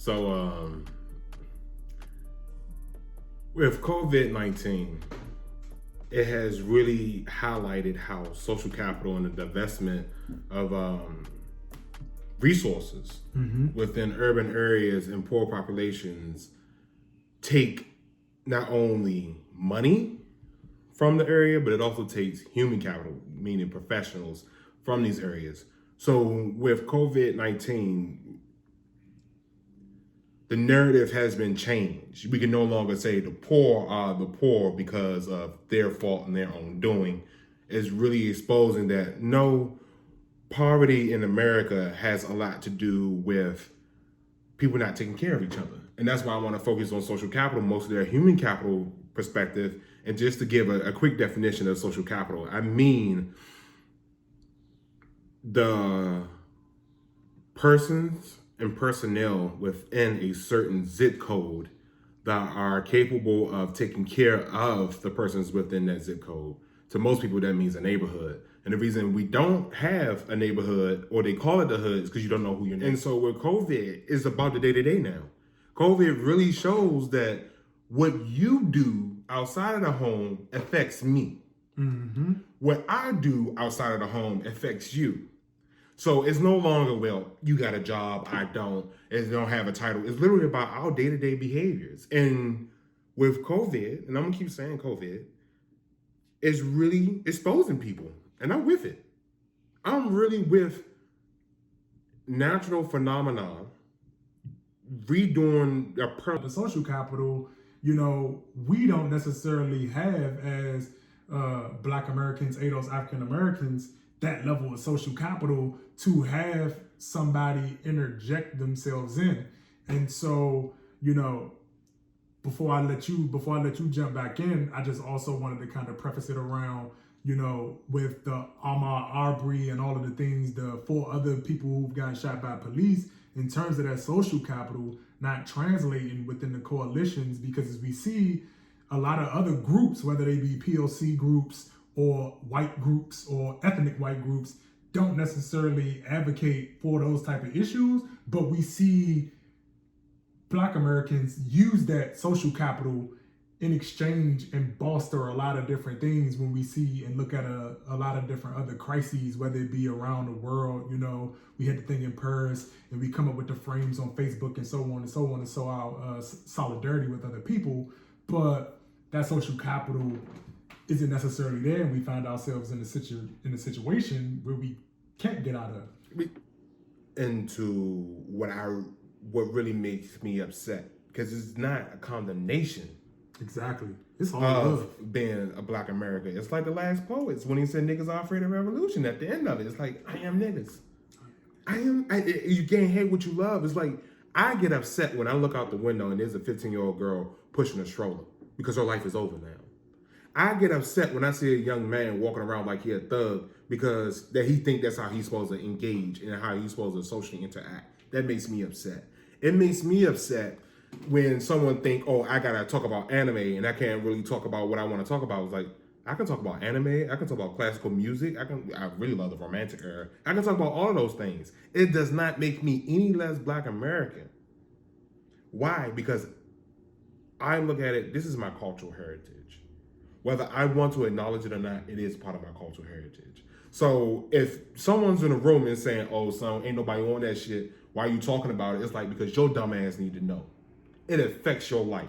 So, with COVID-19, it has really highlighted how social capital and the divestment of resources within urban areas and poor populations take not only money from the area, but it also takes human capital, meaning professionals from these areas. So with COVID-19, the narrative has been changed. We can no longer say the poor are the poor because of their fault and their own doing. It's really exposing that no, poverty in America has a lot to do with people not taking care of each other. And that's why I want to focus on social capital, most of their human capital perspective. And just to give a quick definition of social capital, I mean the persons and personnel within a certain zip code that are capable of taking care of the persons within that zip code. To most people, that means a neighborhood. And the reason we don't have a neighborhood, or they call it the hood, is because you don't know who you're. And so with COVID, it's about the day-to-day now. COVID really shows that what you do outside of the home affects me. What I do outside of the home affects you. So it's no longer, well, you got a job, I don't, and you don't have a title. It's literally about our day-to-day behaviors. And with COVID, and I'm gonna keep saying COVID, it's really exposing people. And I'm with it. I'm really with natural phenomena redoing the social capital, we don't necessarily have as Black Americans, ADOS, African Americans, that level of social capital to have somebody interject themselves in. And so, before I let you jump back in, I just also wanted to kind of preface it around, with the Ahmaud Arbery and all of the things, the 4 other people who've gotten shot by police, in terms of that social capital not translating within the coalitions, because as we see, a lot of other groups, whether they be POC groups or white groups or ethnic white groups, don't necessarily advocate for those type of issues, but we see Black Americans use that social capital in exchange and bolster a lot of different things when we see and look at a lot of different other crises, whether it be around the world. We had the thing in Paris, and we come up with the frames on Facebook and so on and so on, and so our solidarity with other people. But that social capital isn't necessarily there, and we find ourselves in a situation where we can't get out of. Into what really makes me upset, because it's not a condemnation. Exactly. It's all of being a Black America. It's like the last poets when he said niggas are afraid of revolution. At the end of it, it's like, I am niggas. You can't hate what you love. It's like, I get upset when I look out the window and there's a 15-year-old girl pushing a stroller because her life is over now. I get upset when I see a young man walking around like he a thug because that he think that's how he's supposed to engage and how he's supposed to socially interact. That makes me upset. It makes me upset when someone think, oh, I gotta talk about anime and I can't really talk about what I want to talk about. It's like, I can talk about anime, I can talk about classical music, I really love the Romantic era. I can talk about all of those things. It does not make me any less Black American. Why? Because I look at it, this is my cultural heritage. Whether I want to acknowledge it or not, it is part of my cultural heritage. So if someone's in a room and saying, oh, son, ain't nobody on that shit, why are you talking about it? It's like, because your dumb ass need to know. It affects your life.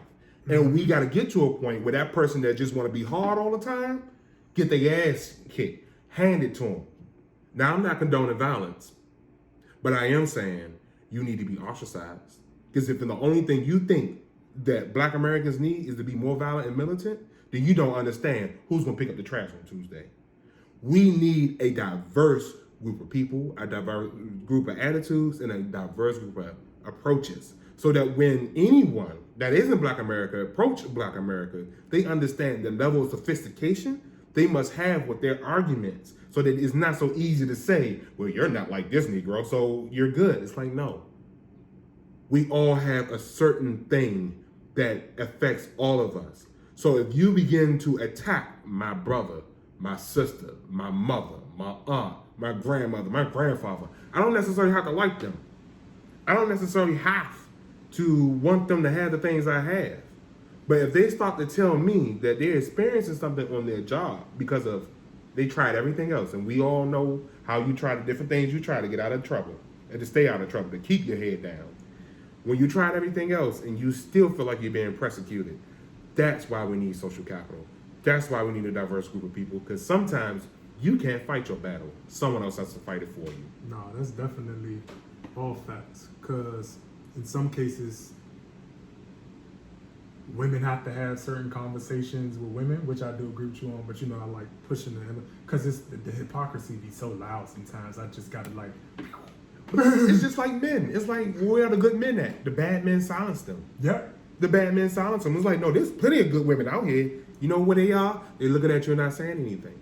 And we got to get to a point where that person that just want to be hard all the time, get their ass kicked, hand it to them. Now, I'm not condoning violence, but I am saying you need to be ostracized. Because if the only thing you think that Black Americans need is to be more violent and militant, then you don't understand who's going to pick up the trash on Tuesday. We need a diverse group of people, a diverse group of attitudes, and a diverse group of approaches. So that when anyone that isn't Black America approach Black America, they understand the level of sophistication they must have with their arguments, so that it's not so easy to say, well, you're not like this Negro, so you're good. It's like, no. We all have a certain thing that affects all of us. So if you begin to attack my brother, my sister, my mother, my aunt, my grandmother, my grandfather, I don't necessarily have to like them. I don't necessarily have to want them to have the things I have. But if they start to tell me that they're experiencing something on their job because of they tried everything else, and we all know how you try the different things you try to get out of trouble and to stay out of trouble, to keep your head down. When you tried everything else and you still feel like you're being persecuted, that's why we need social capital. That's why we need a diverse group of people, because sometimes you can't fight your battle. Someone else has to fight it for you. No, that's definitely all facts. Because in some cases, women have to have certain conversations with women, which I do agree with you on. But I like pushing because it's the hypocrisy be so loud sometimes. I just gotta like. It's just like men. It's like, where are the good men at? The bad men silence them. Yep. The bad men silence them. It's like, no, there's plenty of good women out here. You know where they are? They're looking at you and not saying anything.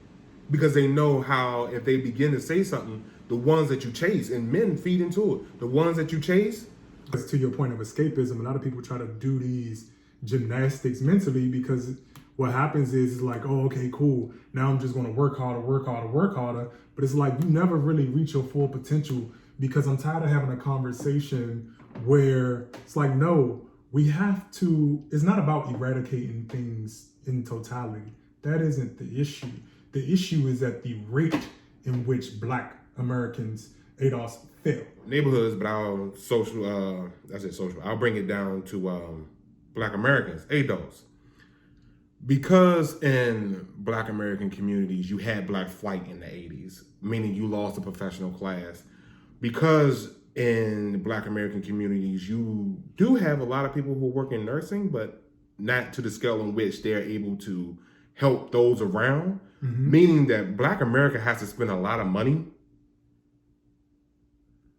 Because they know how, if they begin to say something, the ones that you chase, and men feed into it, the ones that you chase. Because to your point of escapism, a lot of people try to do these gymnastics mentally because what happens is like, oh, okay, cool. Now I'm just going to work harder. But it's like you never really reach your full potential because I'm tired of having a conversation where it's like, no, we have to, it's not about eradicating things in totality. That isn't the issue. The issue is at the rate in which Black Americans, ADOS, fail. Neighborhoods, but I'll I'll bring it down to Black Americans, ADOS. Because in Black American communities, you had Black flight in the 80s, meaning you lost a professional class. Because in Black American communities, you do have a lot of people who work in nursing, but not to the scale in which they're able to help those around, meaning that Black America has to spend a lot of money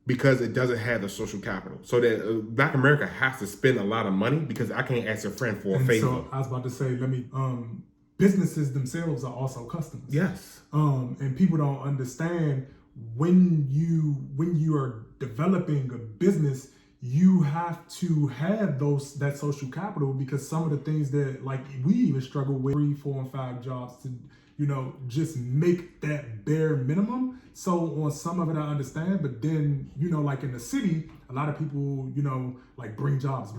because it doesn't have the social capital. So that Black America has to spend a lot of money because I can't ask a friend for a favor. So I was about to say, businesses themselves are also customers. Yes. And people don't understand when you are developing a business, you have to have that social capital because some of the things that like we even struggle with 3, 4, and 5 jobs to just make that bare minimum. So on some of it I understand, but then like in the city, a lot of people like bring jobs,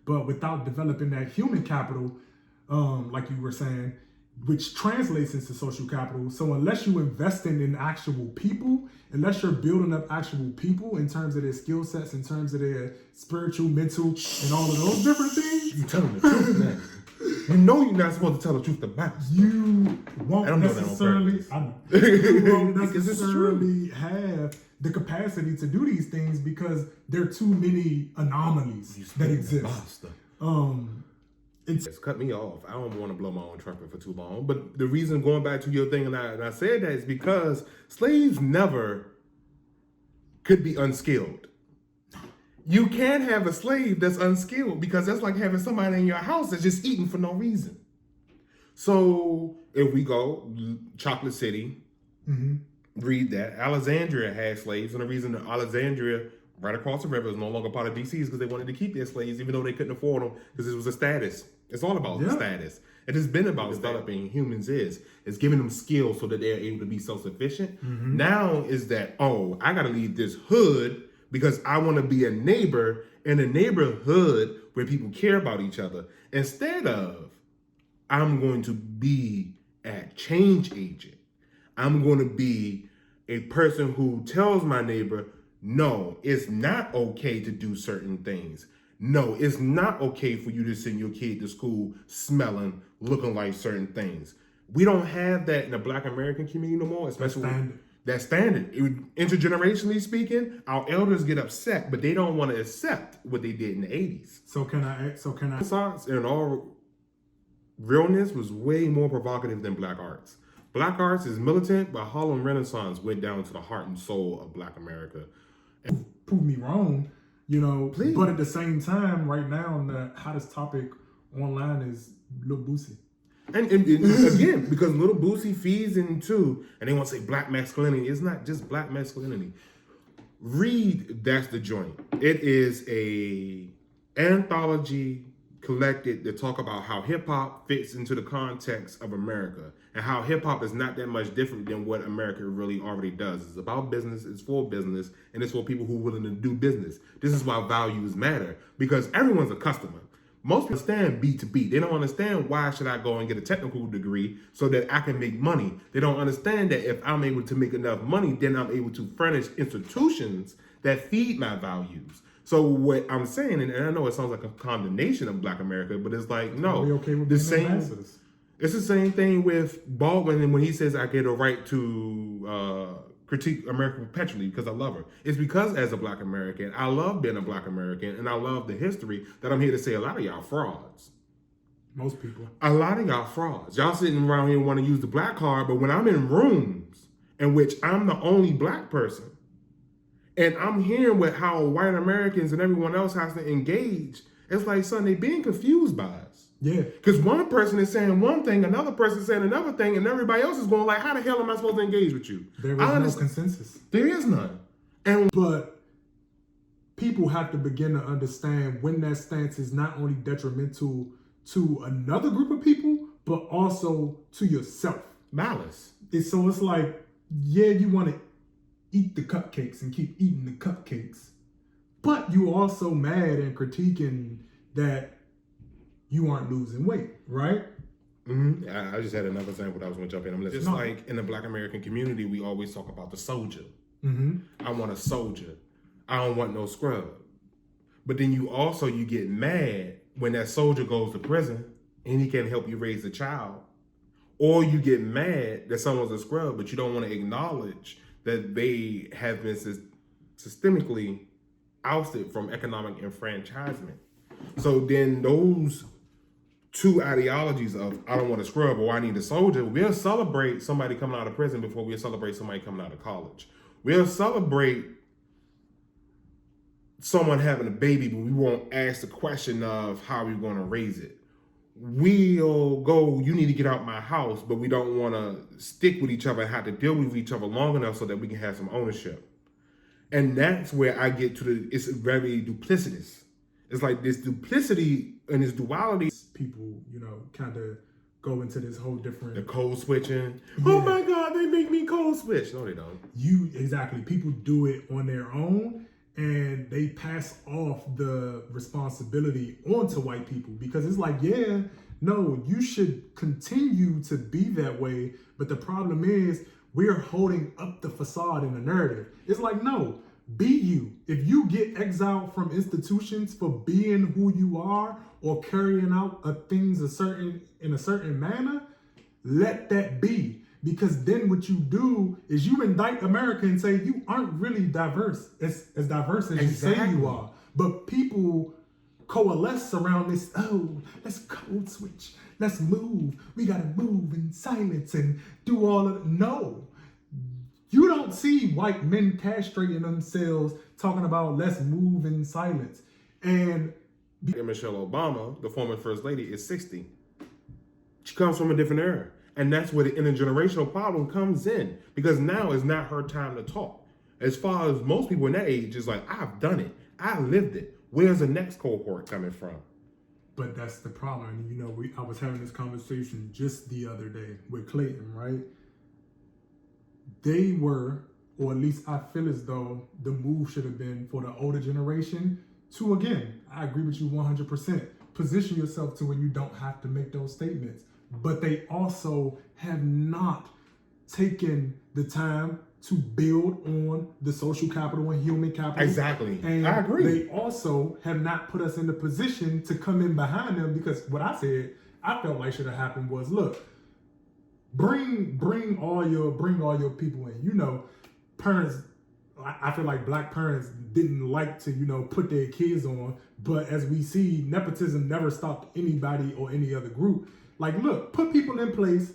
but without developing that human capital, like you were saying, which translates into social capital. So unless you're investing in actual people, unless you're building up actual people in terms of their skill sets, in terms of their spiritual, mental, and all of those different things. You telling the truth, man. You know you're not supposed to tell the truth about it. You won't necessarily have the capacity to do these things because there are too many anomalies that exist. It's cut me off. I don't want to blow my own trumpet for too long. But the reason, going back to your thing, and I said that is because slaves never could be unskilled. You can't have a slave that's unskilled because that's like having somebody in your house that's just eating for no reason. So if we go Chocolate City, read that. Alexandria had slaves, and the reason that Alexandria, right across the river, is no longer part of DC is because they wanted to keep their slaves even though they couldn't afford them because it was a status. It's all about the status. It has been about developing humans it's giving them skills so that they're able to be self-sufficient. Now is that, I got to leave this hood because I want to be a neighbor in a neighborhood where people care about each other. Instead of, I'm going to be a change agent. I'm going to be a person who tells my neighbor, no, it's not okay to do certain things. No, it's not okay for you to send your kid to school smelling, looking like certain things. We don't have that in the Black American community no more, especially that's standard. Intergenerationally speaking, our elders get upset, but they don't want to accept what they did in the 80s. So can I? Renaissance, in all realness, was way more provocative than Black arts. Black arts is militant, but Harlem Renaissance went down to the heart and soul of Black America. And prove me wrong, Please. But at the same time, right now, the hottest topic online is Lil Boosie. And again, because Little Boosie feeds into, and they want to say Black masculinity. It's not just Black masculinity. Read That's the Joint. It is a anthology collected to talk about how hip hop fits into the context of America. and how hip hop is not that much different than what America really already does. It's about business, it's for business, and it's for people who are willing to do business. This is why values matter, because everyone's a customer. Most people understand B2B. They don't understand why should I go and get a technical degree so that I can make money. They don't understand that if I'm able to make enough money, then I'm able to furnish institutions that feed my values. So what I'm saying, and I know it sounds like a condemnation of Black America, but it's like, no, Are we okay with the being same. ambassadors? It's the same thing with Baldwin when he says I get a right to critique America perpetually because I love her. It's because as a Black American, I love being a Black American and I love the history that I'm here to say a lot of y'all frauds. Most people. A lot of y'all frauds. Y'all sitting around here want to use the Black card, but when I'm in rooms in which I'm the only Black person and I'm hearing with how white Americans and everyone else has to engage, it's like, son, they being confused by us. Yeah. Because one person is saying one thing, another person is saying another thing, and everybody else is going like, how the hell am I supposed to engage with you? There is no consensus. There is none. But people have to begin to understand when that stance is not only detrimental to another group of people, but also to yourself. Malice. It's like, yeah, you want to eat the cupcakes and keep eating the cupcakes, but you also mad and critiquing that you aren't losing weight, right? Mm-hmm. I just had another example that I was going to jump in. I'm just like in the Black American community, we always talk about the soldier. Mm-hmm. I want a soldier. I don't want no scrub. But then you get mad when that soldier goes to prison and he can't help you raise a child. Or you get mad that someone's a scrub, but you don't want to acknowledge that they have been systemically ousted from economic enfranchisement. So then those two ideologies of I don't want a scrub or I need a soldier, we'll celebrate somebody coming out of prison before we'll celebrate somebody coming out of college. We'll celebrate someone having a baby, but we won't ask the question of how we're going to raise it. We'll go, you need to get out my house, but we don't want to stick with each other and have to deal with each other long enough so that we can have some ownership. And that's where I get to it's very duplicitous. It's like this duplicity and this duality. People, kind of go into this whole different... The code switching. Yeah. Oh my God, they make me code switch. No, they don't. Exactly. People do it on their own and they pass off the responsibility onto white people because it's like, yeah, no, you should continue to be that way. But the problem is we're holding up the facade in the narrative. It's like, no, be you. If you get exiled from institutions for being who you are or carrying out things in a certain manner, let that be. Because then what you do is you indict America and say you aren't really diverse, as diverse as you say you are. But people coalesce around this, let's code switch, let's move. We gotta move in silence and do all of it. No. You don't see white men castrating themselves talking about let's move in silence. And Michelle Obama, the former first lady, is 60. She comes from a different era. And that's where the intergenerational problem comes in. Because now is not her time to talk. As far as most people in that age, is like, I've done it. I lived it. Where's the next cohort coming from? But that's the problem. And I was having this conversation just the other day with Clayton, right? They were, or at least I feel as though the move should have been for the older generation to, again, I agree with you 100%, position yourself to where you don't have to make those statements. But they also have not taken the time to build on the social capital and human capital. Exactly. And I agree. They also have not put us in the position to come in behind them because what I said, I felt like should have happened was, look, bring all your people in. Parents, I feel like Black parents didn't like to, put their kids on. But as we see, nepotism never stopped anybody or any other group. Like, look, put people in place.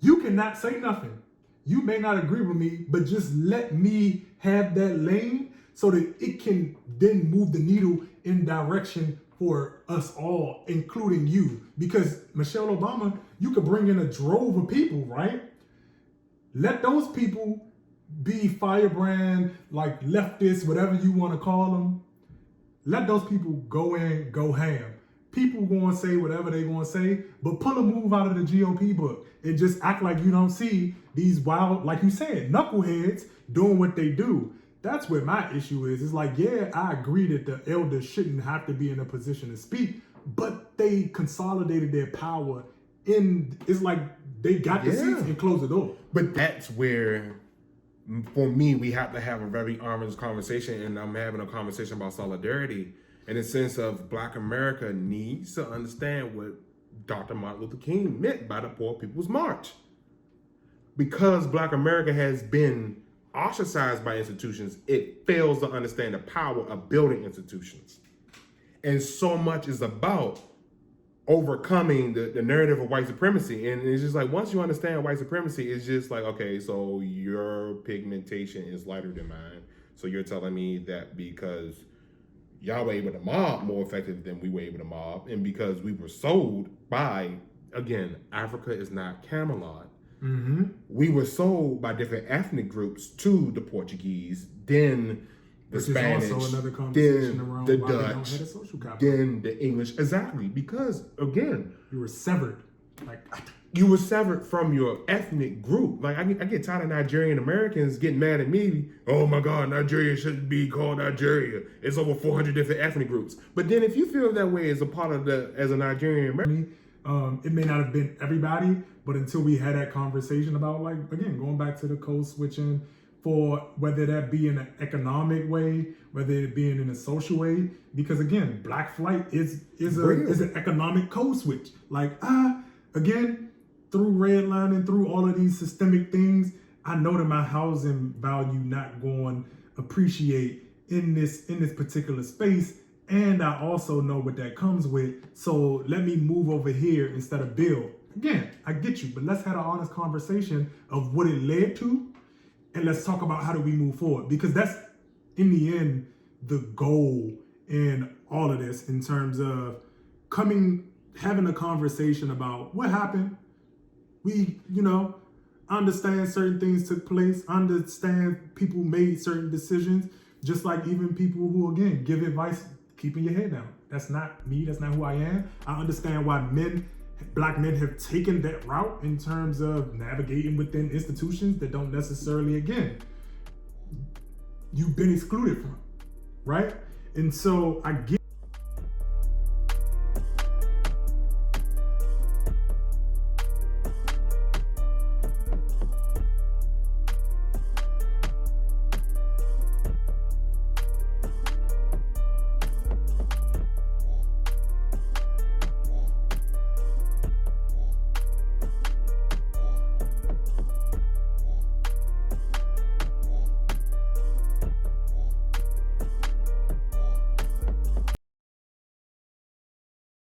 You cannot say nothing. You may not agree with me, but just let me have that lane so that it can then move the needle in direction for us all, including you. Because Michelle Obama, you could bring in a drove of people, right? Let those people be firebrand, like leftists, whatever you want to call them. Let those people go in, go ham. people going to say whatever they going to say, but pull a move out of the GOP book and just act like you don't see these wild, like you said, knuckleheads doing what they do. That's where my issue is. It's like, yeah, I agree that the elders shouldn't have to be in a position to speak, but they consolidated their power in, it's like they got the seats and closed the door. But that's where, for me, we have to have a very honest conversation, and I'm having a conversation about solidarity in the sense of Black America needs to understand what Dr. Martin Luther King meant by the Poor People's March. Because Black America has been ostracized by institutions, it fails to understand the power of building institutions. And so much is about overcoming the narrative of white supremacy. And it's just like, once you understand white supremacy, it's just like, okay, so your pigmentation is lighter than mine. So you're telling me that because y'all were able to mob more effective than we were able to mob, and because we were sold by, again, Africa is not Camelot. Mm-hmm. We were sold by different ethnic groups to the Portuguese, then the Spanish, is also another conversation then around the why they don't Dutch, have a social capital. then the English. Exactly, because again, You were severed. Like, you were severed from your ethnic group. Like I get tired of Nigerian Americans getting mad at me. Oh my God, Nigeria shouldn't be called Nigeria. It's over 400 different ethnic groups. But then if you feel that way as a part of as a Nigerian American, it may not have been everybody, but until we had that conversation about, like, again, going back to the code switching, for whether that be in an economic way, whether it be in a social way, because again, Black flight is an economic code switch. Like, again, through redlining, through all of these systemic things, I know that my housing value not going to appreciate in this particular space. And I also know what that comes with. So let me move over here instead of build. Again, I get you, but let's have an honest conversation of what it led to. And let's talk about how do we move forward. Because that's, in the end, the goal in all of this, in terms of having a conversation about what happened. We, understand certain things took place, understand people made certain decisions, just like even people who, again, give advice, keeping your head down. That's not me, that's not who I am. I understand why Black men have taken that route in terms of navigating within institutions that don't necessarily, again, you've been excluded from, right? And so I get